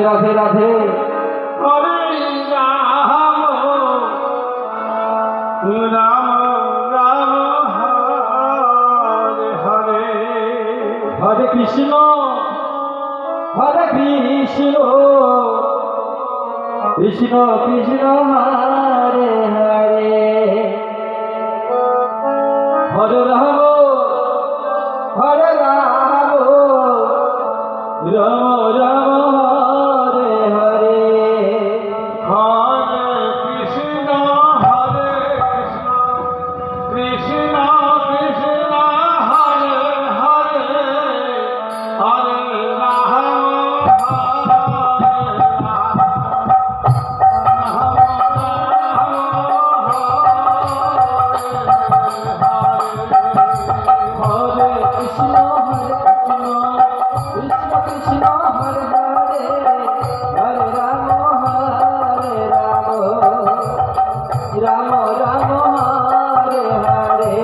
রাধে রাধে হরে রাম রাম রাম হরে হরে হরে কৃষ্ণ কৃষ্ণ কৃষ্ণ হরে হরে হরে রাম রাম রাম হরে হরে হরে কৃষ্ণ কৃষ্ণ কৃষ্ণ হরে হরে হরে রাম হরে Krishna Krishna Hare Hare Hare Ram Ram Ram Hare Hare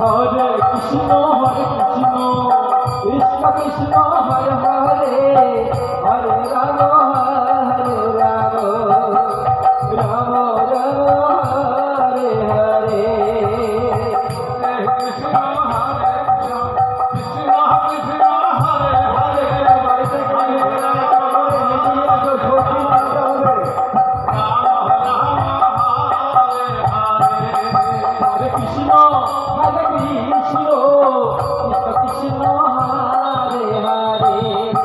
Hare Krishna Krishna Krishna Hare Hare Hare Ram Ram Ram Hare Hare Hare Krishna Krishna Krishna Hare Hare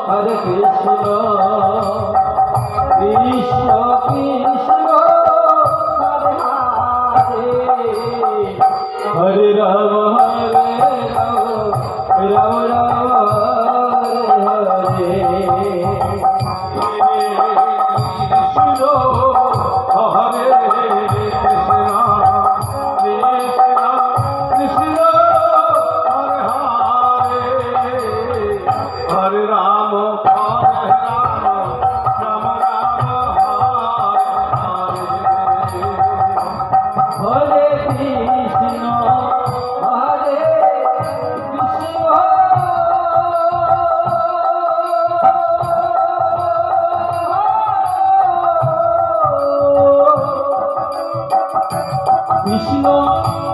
Hare Krishna Krishna হরে রাম রাম রাম হরে Hare Rama, Hare Rama, Rama Rama, Hare Hare. হরে কৃষ্ণ হরে কৃষ্ণ কৃষ্ণ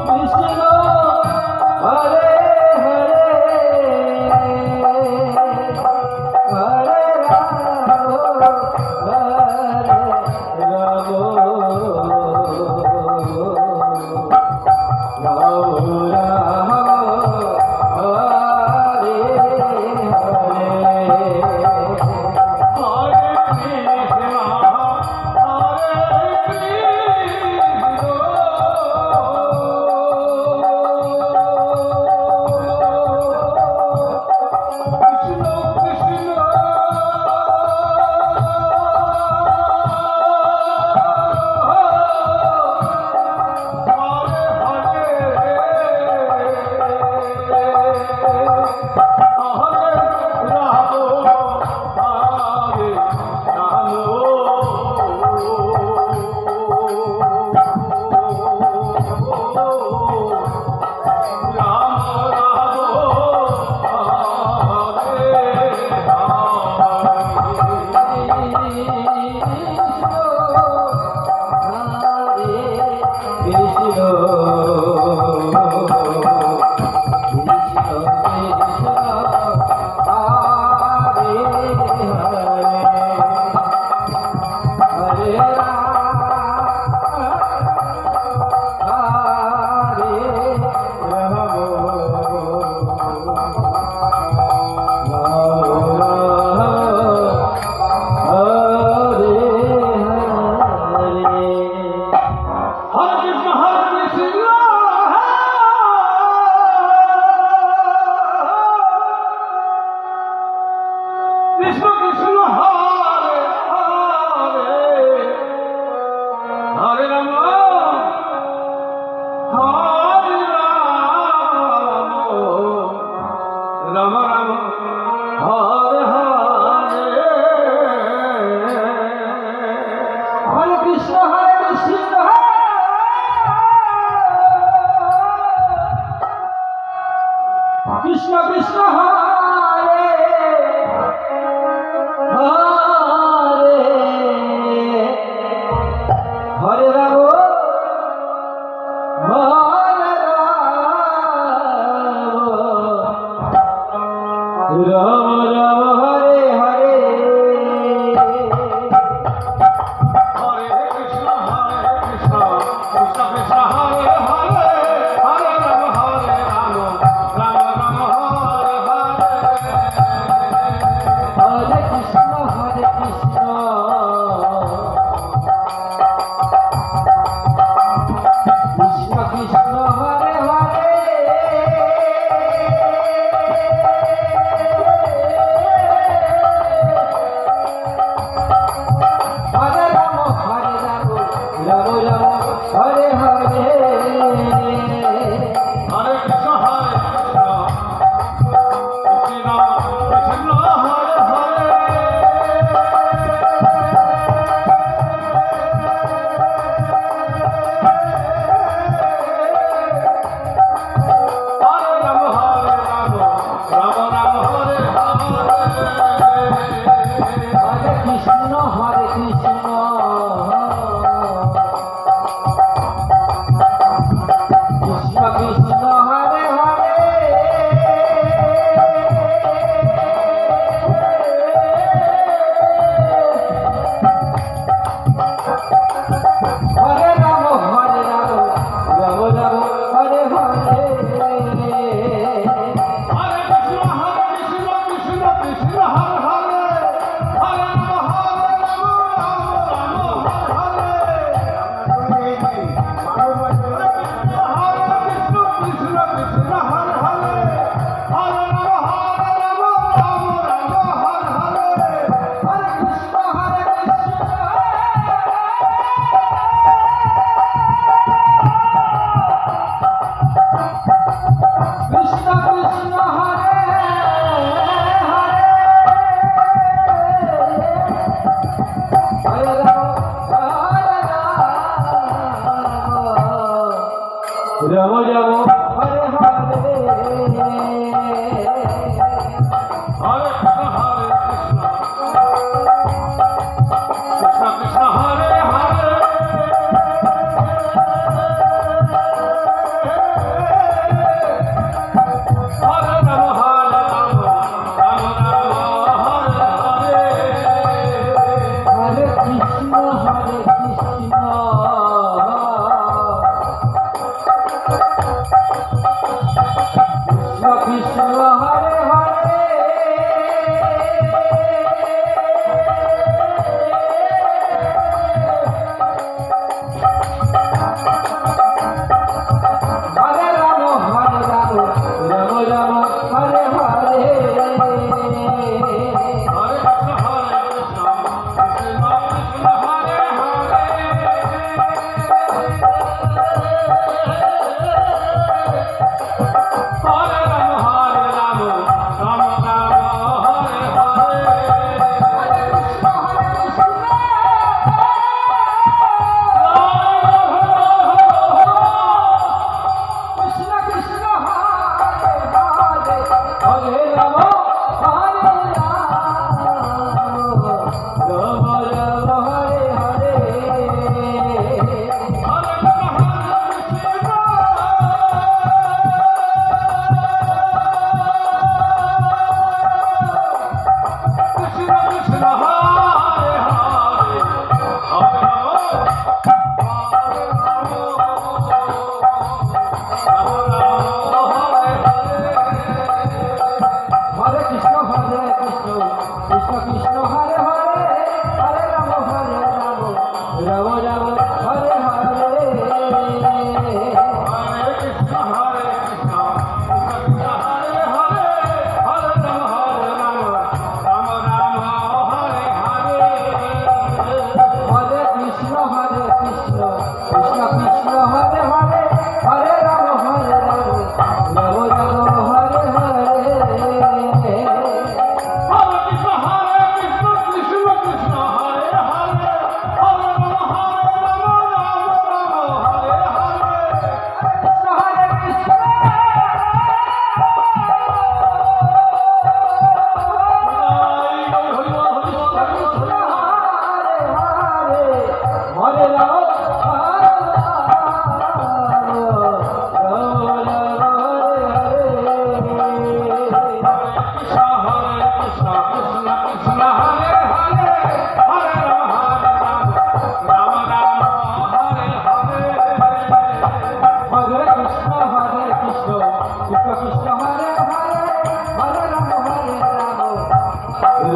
কৃষ্ণ হরে হরে হরে রাম হরে Ram Krishna Krishna Hare Hare Hare Rama Hare Rama Rama Rama Hare Hare হরে কৃষ্ণ কৃষ্ণ কৃষ্ণ হরে হরে হরে রাম হরে Ram Ram Ram Hare Hare Hare Krishna Krishna Krishna Hare Hare Hare Rama Hare Rama Rama Rama Hare Hare হরে Krishna Krishna Krishna Hare Hare Hare Ram Ram Ram Hare Hare Hare Krishna Hare Krishna Krishna Hare Hare Hare Rama Hare Rama Rama Rama Hare হরে Krishna Krishna Krishna Hare Hare Hare Ram Ram Ram Hare Hare Hare Krishna Krishna Krishna Hare Hare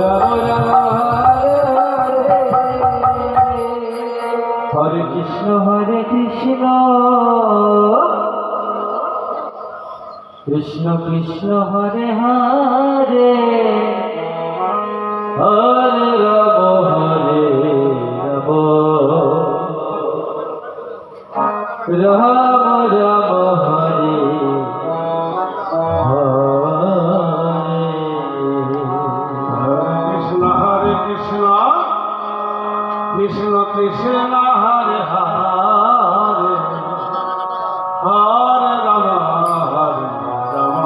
Ram Ram Hare Hare Hare Krishna Krishna Krishna Hare Hare Hare Ram Ram Ram Hare Hare Krishna Krishna Krishna Hare Hare Hare Ram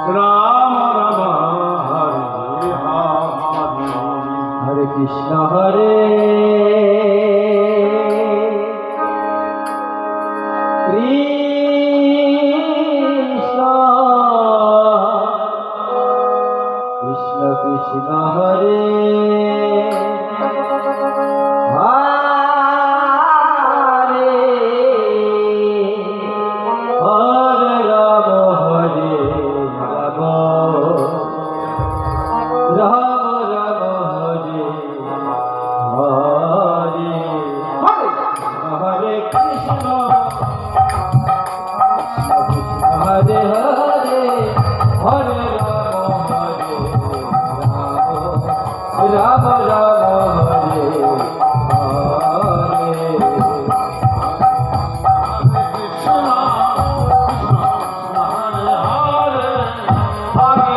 Ram Ram Hare Hare Hare Krishna হরে কৃষ্ণ কৃষ্ণ কৃষ্ণ হরে হরে হরে রাম রাম রাম হরে হরে হরে কৃষ্ণ হরে হরে হরে রাম রাম হরে হরে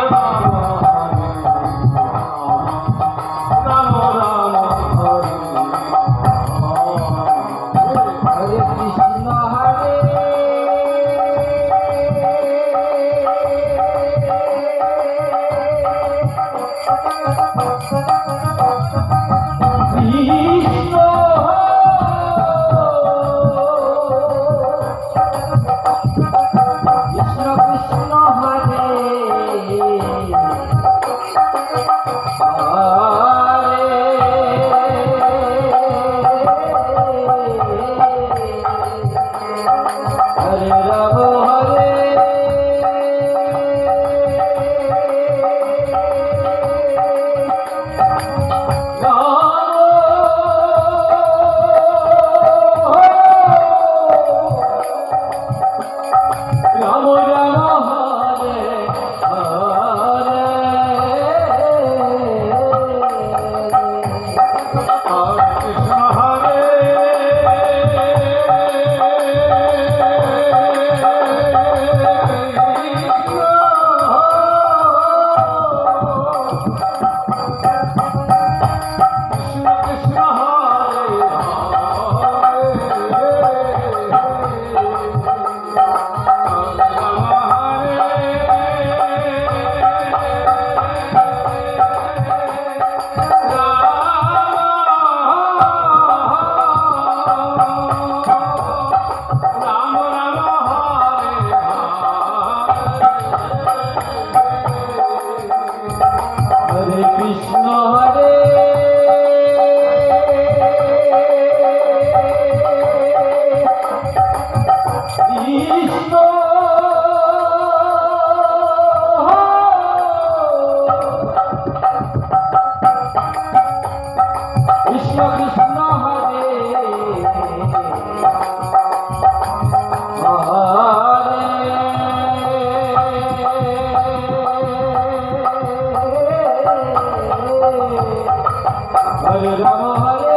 হরে কৃষ্ণ হরে কৃষ্ণ কৃষ্ণ কৃষ্ণ হরে হরে রাম হরে রাম রাম হরে হরে কৃষ্ণ হরে কৃষ্ণ কৃষ্ণ হরে কৃষ্ণ হরে কৃষ্ণ কৃষ্ণ কৃষ্ণ হরে হরে রাম হরে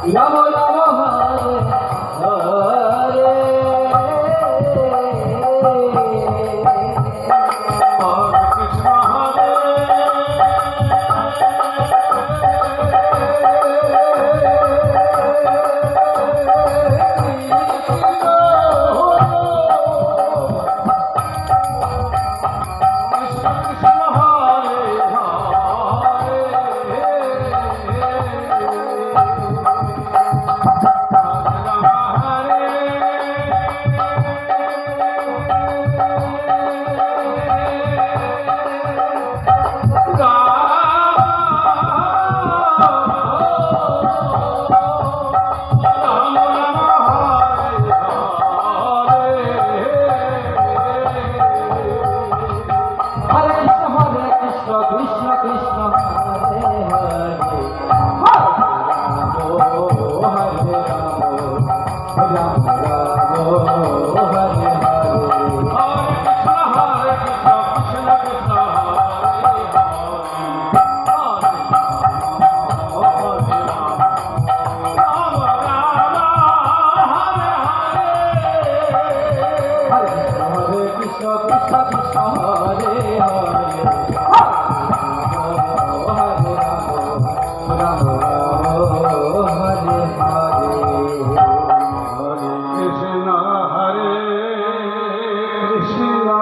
রাম রাম হরে কৃষ্ণ হরে রাম রাম হরে Hare Krishna,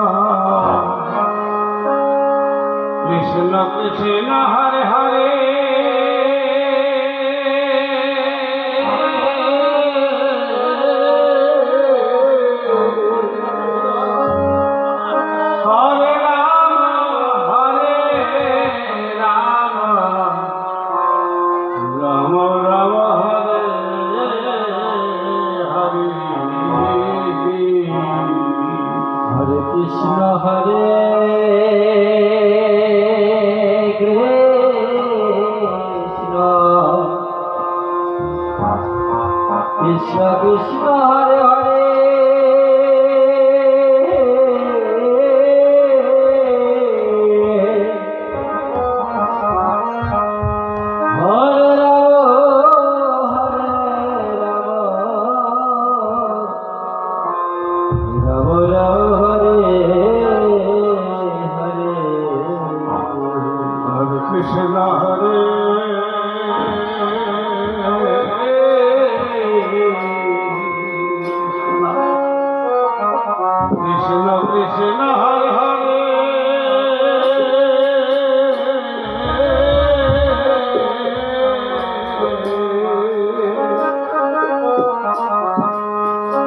Krishna Krishna, Hare Hare, Hare Rama, Rama Rama, Hare Hare. Hare Krishna, Krishna Krishna, Hare Hare, Hare Ram, Ram Ram, Hare Hare. Hare Krishna, Hare Krishna, Krishna Krishna, Hare Hare,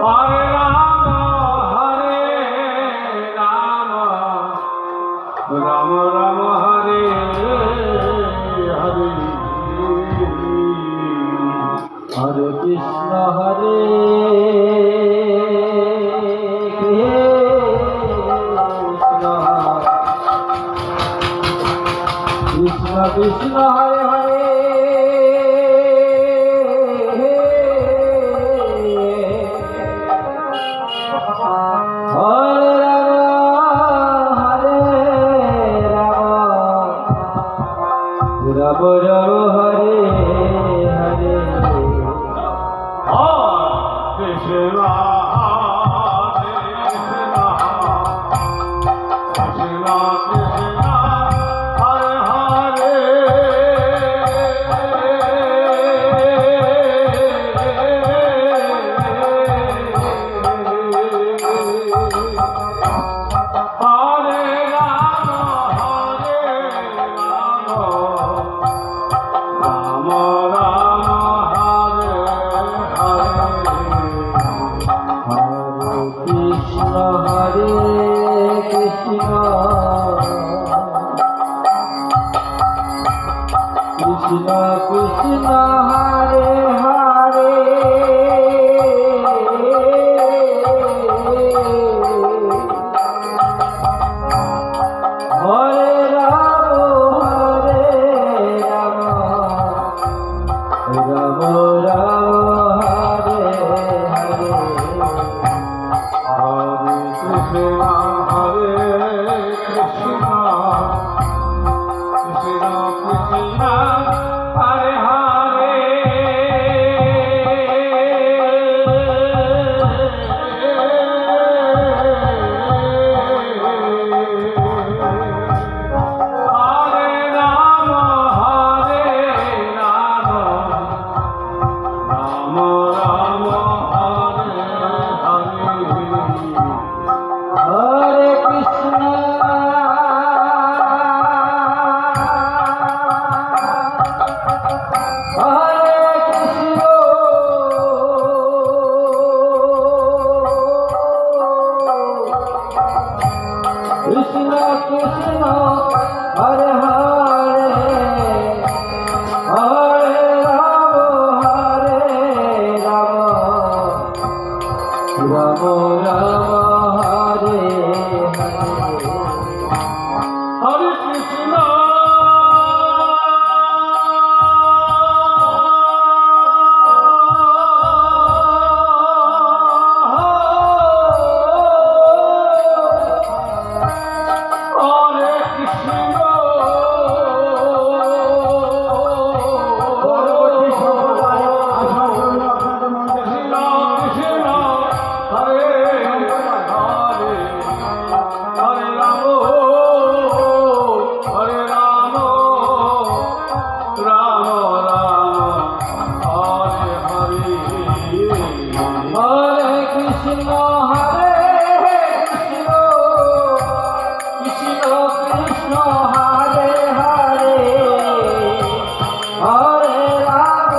Hare Rama, Hare Rama, Rama Rama, Hare Hare. Hare Krishna, Hare Krishna, Krishna Krishna, Hare Hare, Hare Rama, Rama Rama, Hare Krishna, Hare Krishna Krishna, Hare Hare, Hare Rama, Hare Rama, Rama Rama, Hare Hare. Hare Krishna, Hare Krishna, Krishna Krishna, Hare Hare, Hare Rama, Rama Rama, Hare Hare. Krishna, Krishna, Krishna Krishna, Hare Hare, Hare Rama, Rama Rama, Hare Hare. Krishna, Krishna Krishna, Hare Hare, Hare Rama, Rama Rama, Hare Hare. Hare Krishna, Hare Krishna, Krishna Krishna, Hare Hare, Hare Rama, Hare Rama, Rama Rama, Hare Hare. Hare Krishna, Hare Krishna, Krishna Krishna, Hare Hare, Hare Rama, Rama Rama, Hare Hare. Hare Krishna, হরে কৃষ্ণ হরে কৃষ্ণ কৃষ্ণ কৃষ্ণ হরে হরে হরে রাম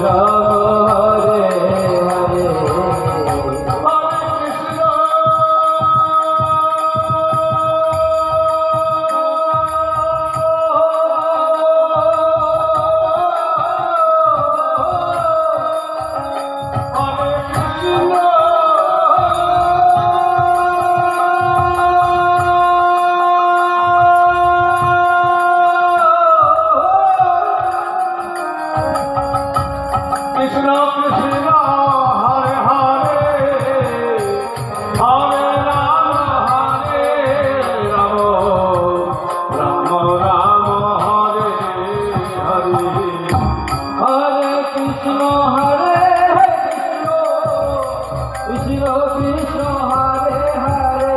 রাম হরে হরে কৃষ্ণ কৃষ্ণ হরে হরে হরে রাম রাম রাম হরে হরে হরে কৃষ্ণ হরে কৃষ্ণ কৃষ্ণ হরে হরে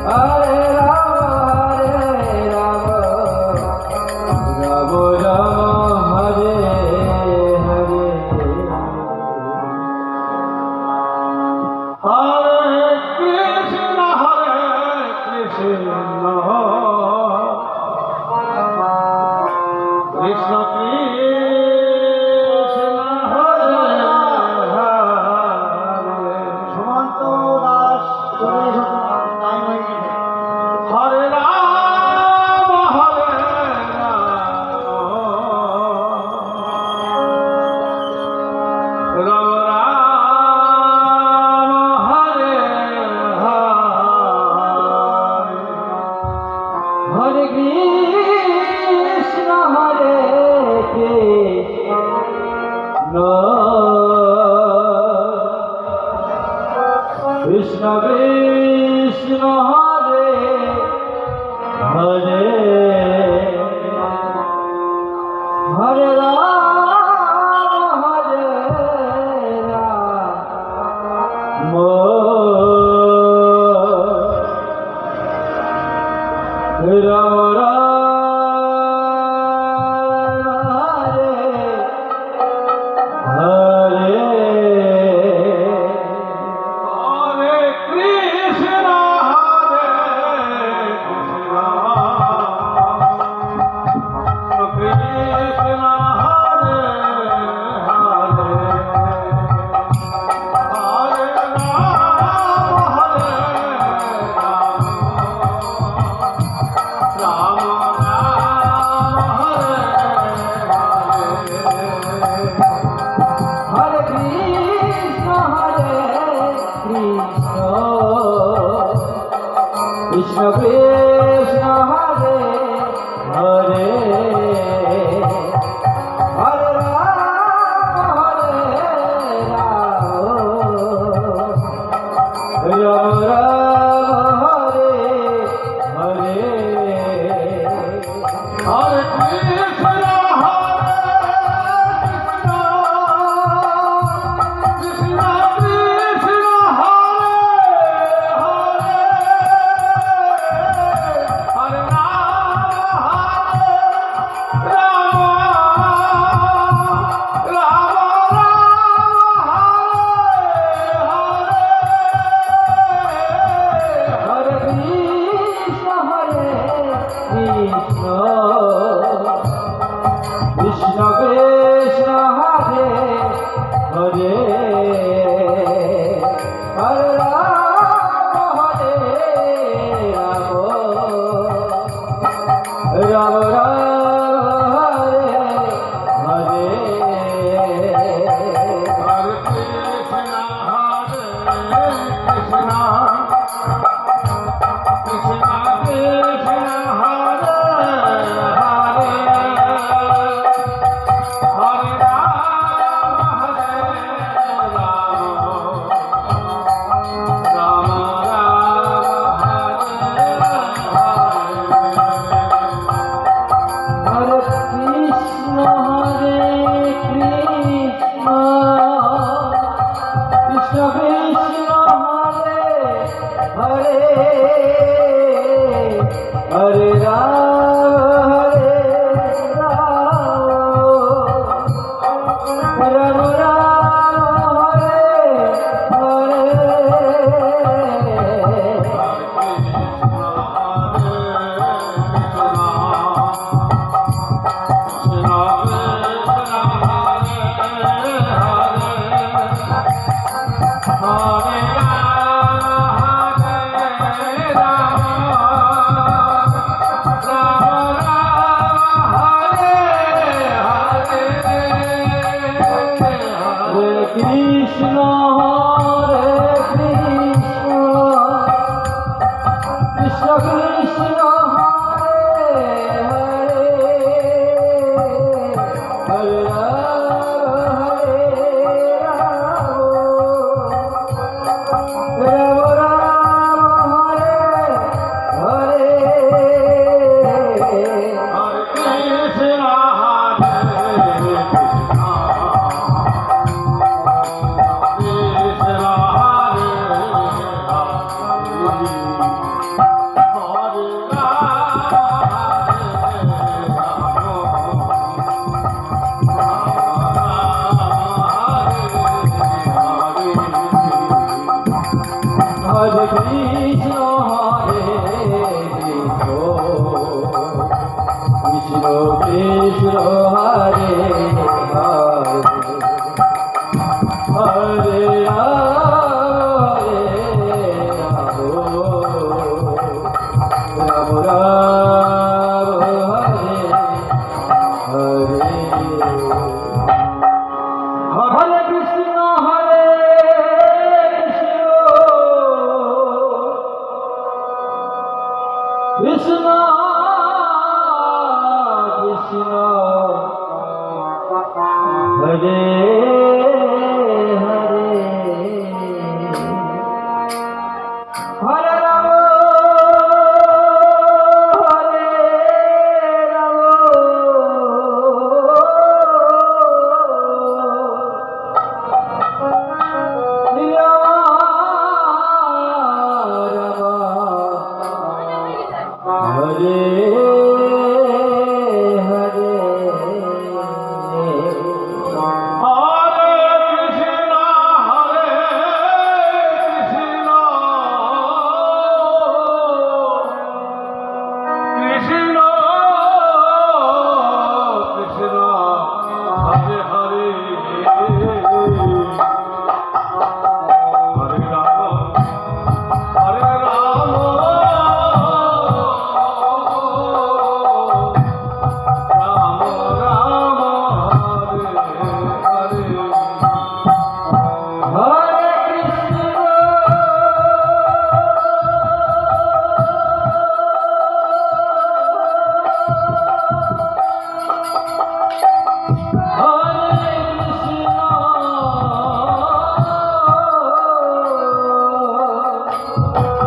হরে রাম রাম রাম হরে হরে হরে কৃষ্ণ কৃষ্ণ কৃষ্ণ হরে হরে সুমন্ত দাস চলে এসো, time হয়ে গেছে। হরে রাম রাম হরে হরে হরে কৃষ্ণ কৃষ্ণ কৃষ্ণ হরে হরে হরে রাম রাম হরে হরে কৃষ্ণ কৃষ্ণ হরে হরে হরে রাম রাম হরে কৃষ্ণ কৃষ্ণ কৃষ্ণ হরে হরে হরে রাম রাম হরে হরে হরে কৃষ্ণ কৃষ্ণ কৃষ্ণ হরে হরে হরে হরে কৃষ্ণ কৃষ্ণ কৃষ্ণ কৃষ্ণ হরে হরে হরে রাম রাম রাম হরে হরে কৃষ্ণ কৃষ্ণ কৃষ্ণ কৃষ্ণ হরে হরে হরে রাম কৃষ্ণ হরে Krishna Krishna Krishna Hare Hare Hare Ram Ram Hare Hare Krishna Hare Krishna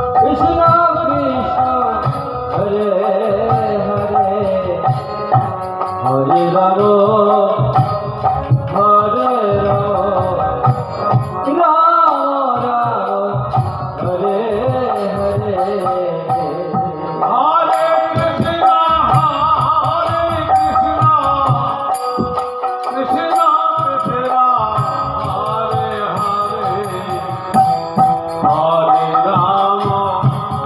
Krishna Krishna Hare Hare Hare Ram Ram Hare Hare Krishna Krishna Krishna Hare Hare Hare Rama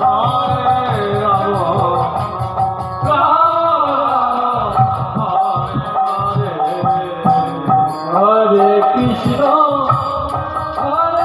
Hare Rama Hare Hare Krishna Hare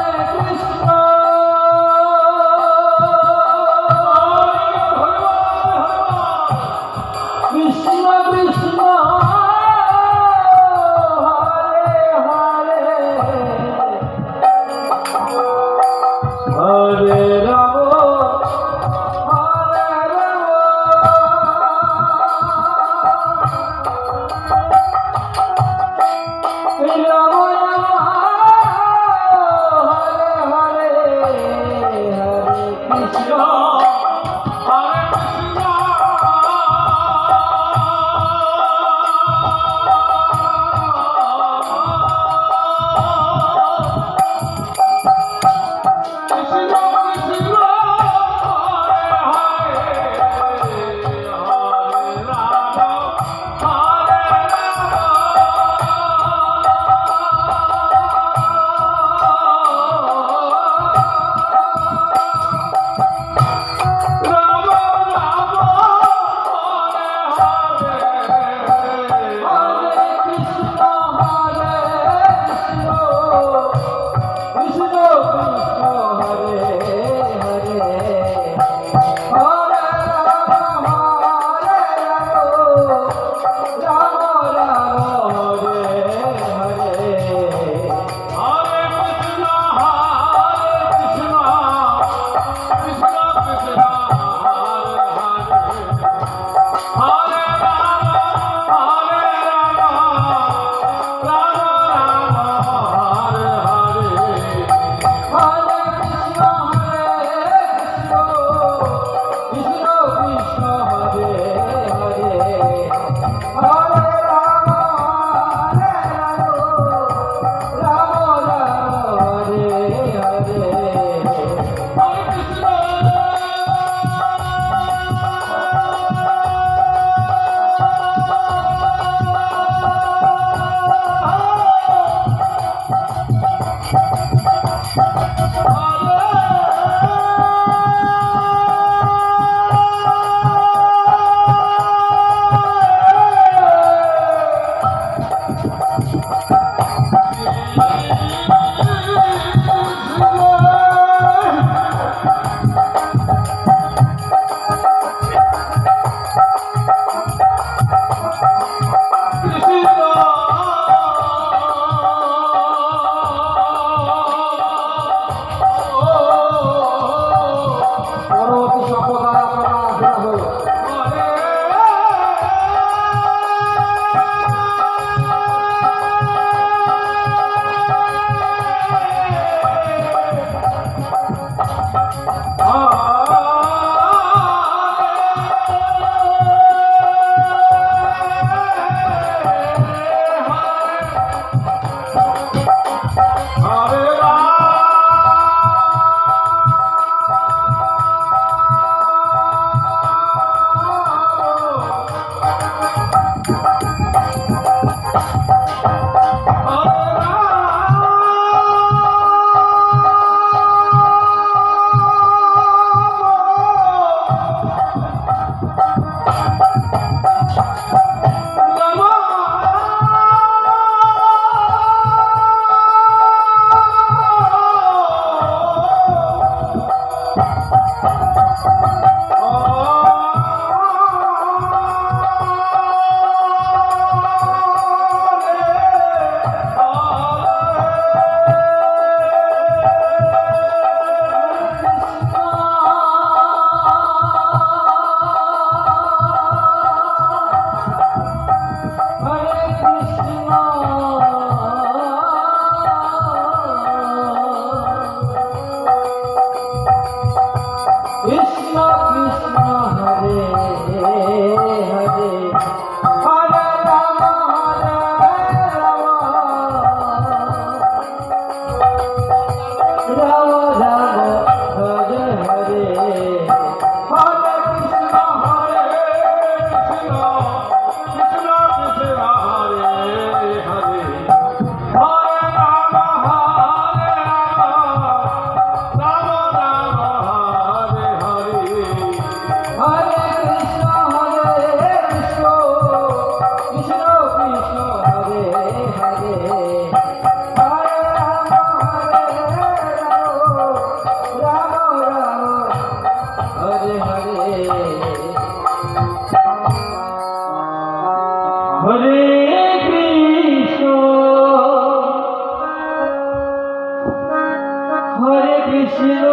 Krishna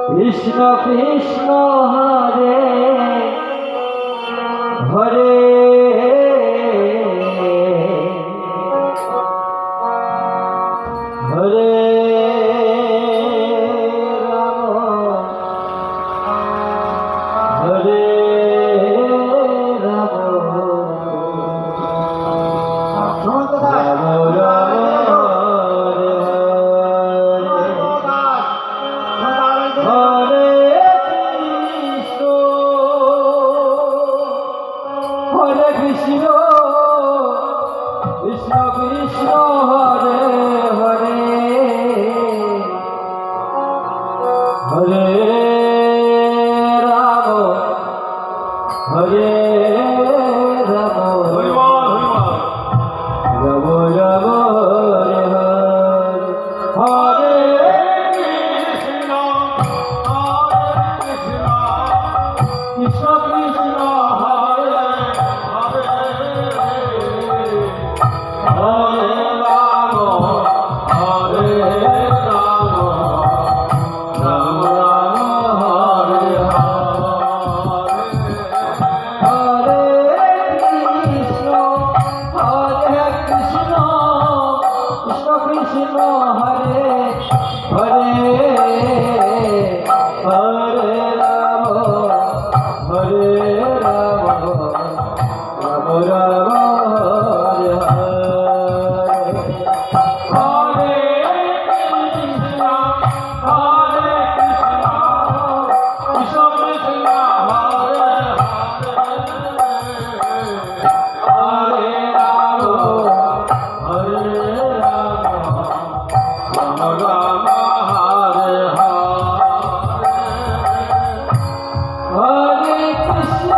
Krishna Krishna Hare Hare Hare Ram হরে রাম সুমন্ত দাস রাম রাম হরে হরে কৃষ্ণ কৃষ্ণ কৃষ্ণ হরে হরে হরে রাম হরে রাম হরিবল হরিবল রাম রাম হরে হরে হরে কৃষ্ণ হরে কৃষ্ণ কৃষ্ণ কৃষ্ণ হরে হরে রাম হরে রাম রাম রাম হরে হরে হরে কৃষ্ণ কৃষ্ণ কৃষ্ণ হরে হরে হরে রাম হরে রাম রাম রাম হরে হরে কৃষ্ণ হরে কৃষ্ণ কৃষ্ণ কৃষ্ণ হরে হরে রাম হরে রাম রাম রাম হরে হরে কৃষ্ণ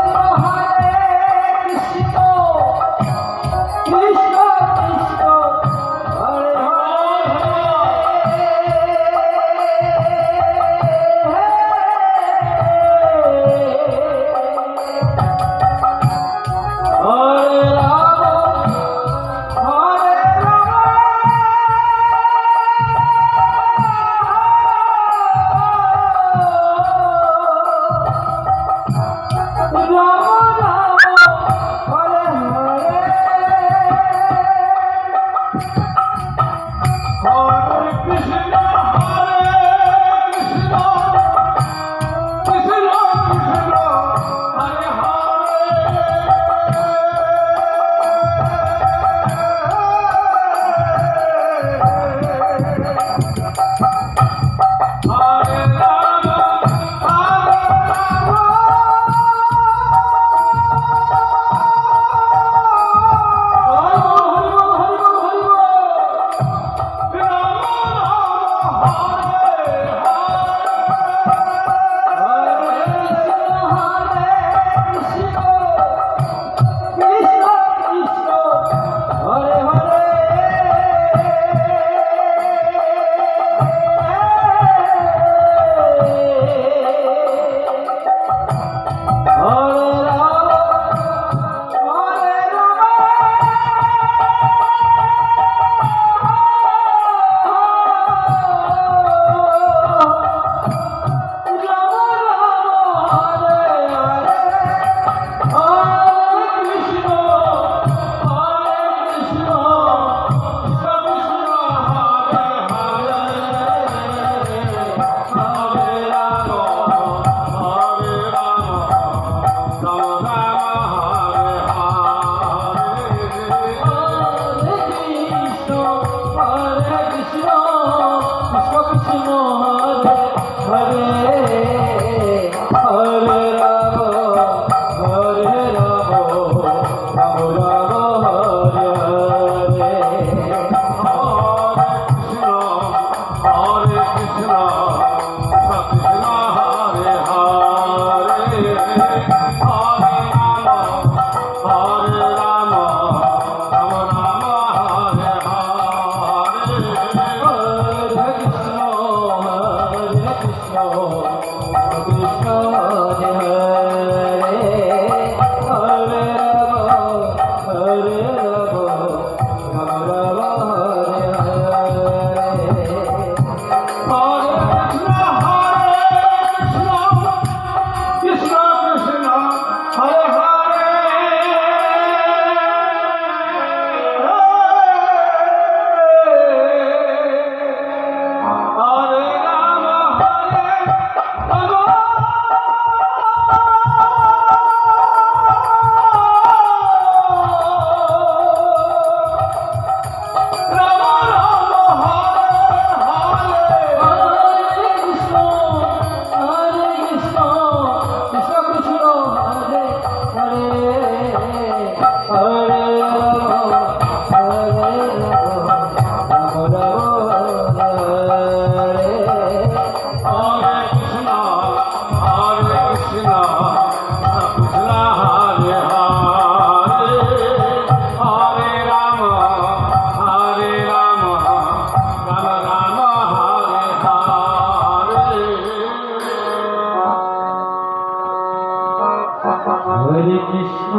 কৃষ্ণ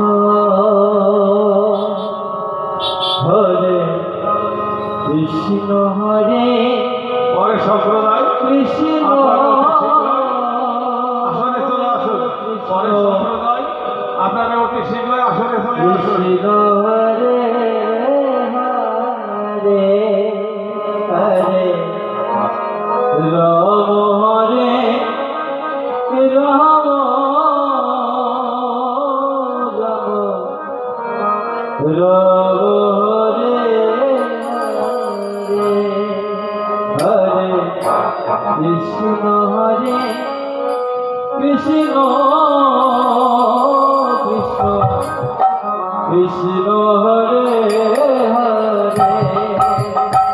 হরে কৃষ্ণ হরে পরে সম্প্রদায় কৃষ্ণ আসনে চলে আসুন। পরে সম্প্রদায় আপনারা অতি শীঘ্রই আসনে চলে আসুন। কৃষ্ণ হরে হরে হরে রাম হরে রাম রাম রাম হরে হরে কৃষ্ণ হরে কৃষ্ণ কৃষ্ণ কৃষ্ণ হরে হরে হরে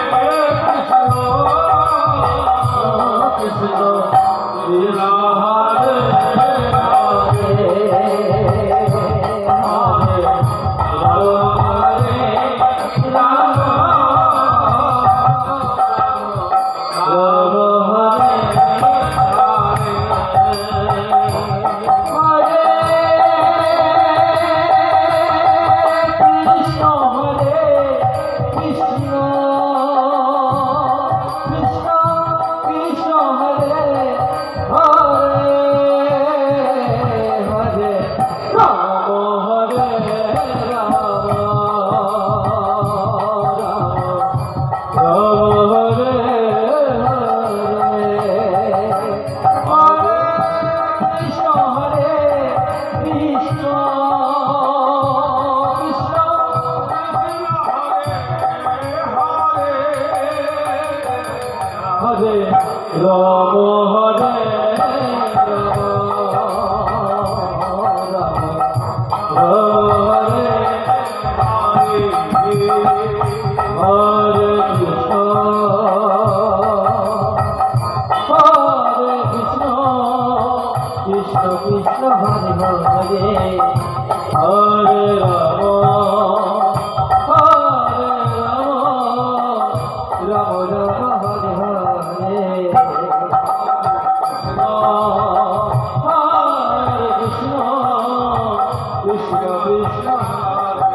রাম হরে রাম রাম রাম হরে হরে হরে কৃষ্ণ হরে কৃষ্ণ কৃষ্ণ কৃষ্ণ হরে হরে রাম হরে রাম হরে হরে কৃষ্ণ কৃষ্ণ কৃষ্ণ হরে হরে হরে রাম রাম রাম হরে হরে হরে কৃষ্ণ কৃষ্ণ কৃষ্ণ হরে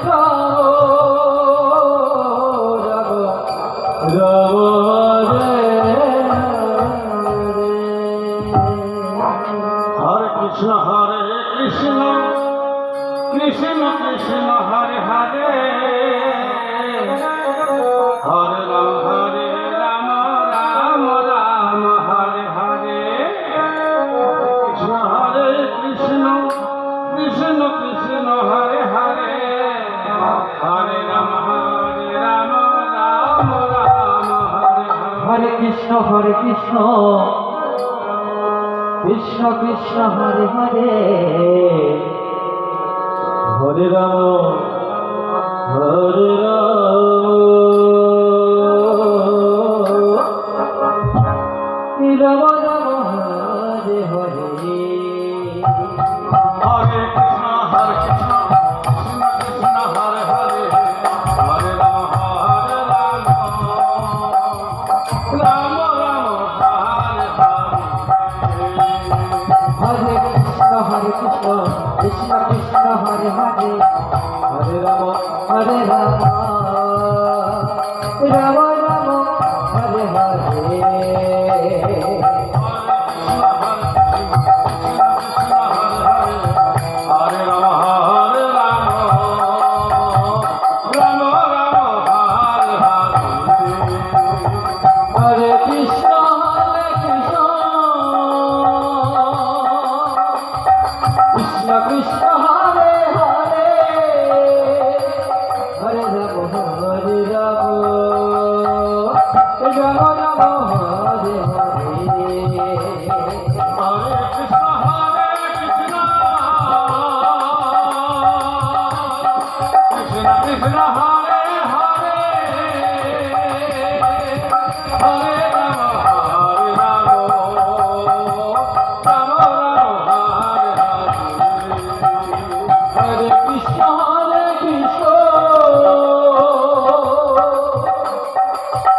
রাম রাম হরে হরে কৃষ্ণ হরে কৃষ্ণ কৃষ্ণ কৃষ্ণ হরে হরে হরে রাম রাম রাম হরে হরে কৃষ্ণ হরে কৃষ্ণ কৃষ্ণ কৃষ্ণ হরে হরে হরে রাম রাম রাম হরে হরে কৃষ্ণ কৃষ্ণ কৃষ্ণ হরে হরে হরে রাম রাম রাম হরে হরে হরে কৃষ্ণ কৃষ্ণ কৃষ্ণ হরে হরে হরে রাম রাম রাম হরে হরে হরে কৃষ্ণ কৃষ্ণ কৃষ্ণ হরে হরে হরে রাম রাম রাম হরে হরে হরে রাম রাম হরে কৃষ্ণ কৃষ্ণ কৃষ্ণ হরে হরে হরে কৃষ্ণ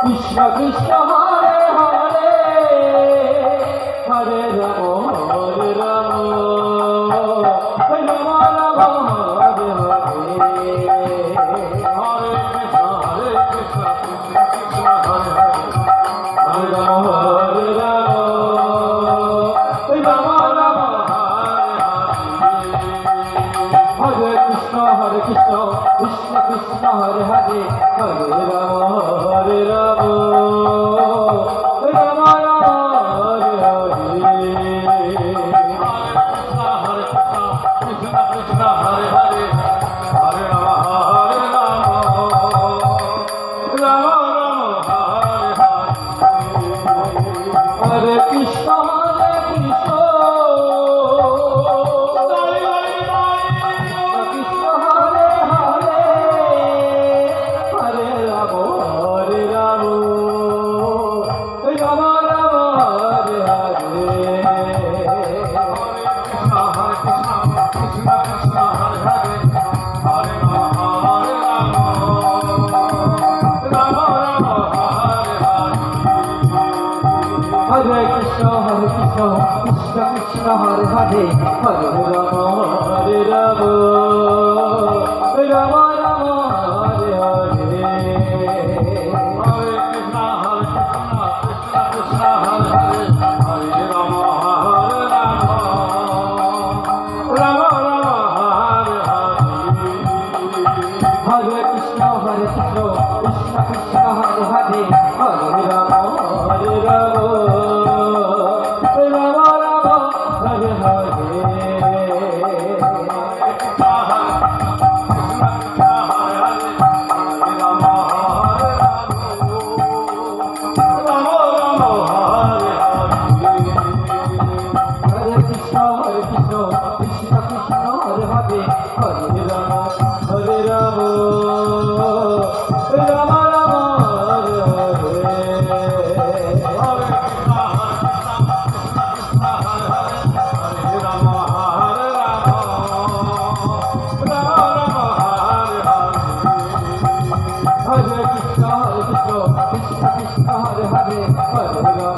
কৃষ্ণ কৃষ্ণ হরে হরে হরে রাম রাম রাম হরে হরে কৃষ্ণ কৃষ্ণ কৃষ্ণ হরে হরে হরে রাম হরে রাম রাম রাম হরে হরে কৃষ্ণ কৃষ্ণ কৃষ্ণ হরে হরে হরে রাম রাম রাম হরে হরে কৃষ্ণ কৃষ্ণ কৃষ্ণ হরে হরে হরে রাম রাম রাম রাম হরে হরে কৃষ্ণ কৃষ্ণ কৃষ্ণ হরে হরে হরে রাম হরে রাম রাম রাম হরে হরে হরে কৃষ্ণ কৃষ্ণ কৃষ্ণ হরে হরে হরে রাম হরে রাম রাম রাম হরে হরে কৃষ্ণ কৃষ্ণ কৃষ্ণ হরে হরে হরে রাম